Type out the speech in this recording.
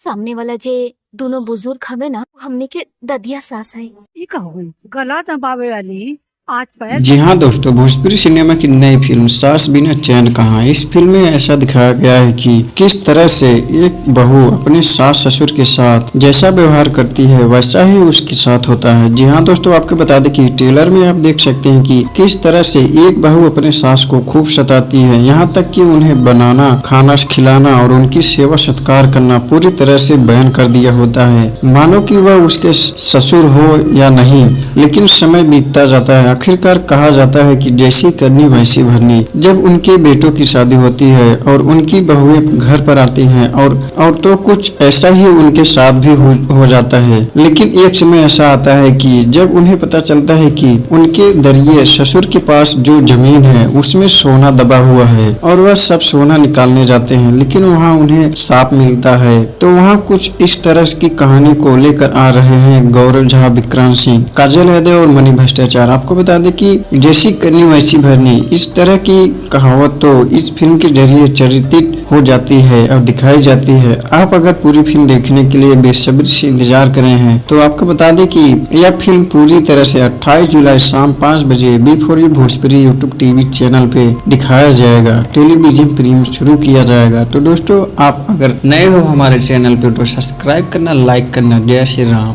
सामने वाला जे दोनों बुजुर्ग हवे ना, हमने के ददिया सास है। ई का हो गइल? गला दबावे वाली आज पैर जी हाँ दोस्तों, भोजपुरी सिनेमा की नई फिल्म सास बिना चैन कहाँ। इस फिल्म में ऐसा दिखाया गया है कि किस तरह से एक बहू अपने सास ससुर के साथ जैसा व्यवहार करती है वैसा ही उसके साथ होता है। जी हाँ दोस्तों, आपको बता दें कि ट्रेलर में आप देख सकते हैं कि किस तरह से एक बहू अपने सास को खूब सताती है, यहाँ तक कि उन्हें बनाना, खाना खिलाना और उनकी सेवा सत्कार करना पूरी तरह से बैन कर दिया होता है। मानो कि वह उसके ससुर हो या नहीं, लेकिन समय बीतता जाता है। आखिरकार कहा जाता है कि जैसी करनी वैसी भरनी। जब उनके बेटों की शादी होती है और उनकी बहुएं घर पर आती हैं और तो कुछ ऐसा ही उनके साथ भी हो जाता है। लेकिन एक समय ऐसा आता है कि जब उन्हें पता चलता है कि उनके दरिये ससुर के पास जो जमीन है उसमें सोना दबा हुआ है और वह सब सोना निकालने जाते हैं, लेकिन वहाँ उन्हें सांप मिलता है। तो वहाँ कुछ इस तरह की कहानी को लेकर आ रहे हैं गौरव झा, विक्रांत सिंह, काजल यादव और मनी भट्टाचार्य। आपको बता दें कि जैसी करनी वैसी भरनी, इस तरह की कहावत तो इस फिल्म के जरिए चरित्रित हो जाती है और दिखाई जाती है। आप अगर पूरी फिल्म देखने के लिए बेसब्री से इंतजार कर रहे हैं तो आपको बता दें कि यह फिल्म पूरी तरह से 28 जुलाई शाम 5 बजे B4U Bhojpuri YouTube TV channel पे दिखाया जाएगा। टेलीविजन प्रीमियर शुरू किया जाएगा। तो दोस्तों, आप अगर नए हो हमारे चैनल पे तो सब्सक्राइब करना, लाइक करना। जय श्री राम।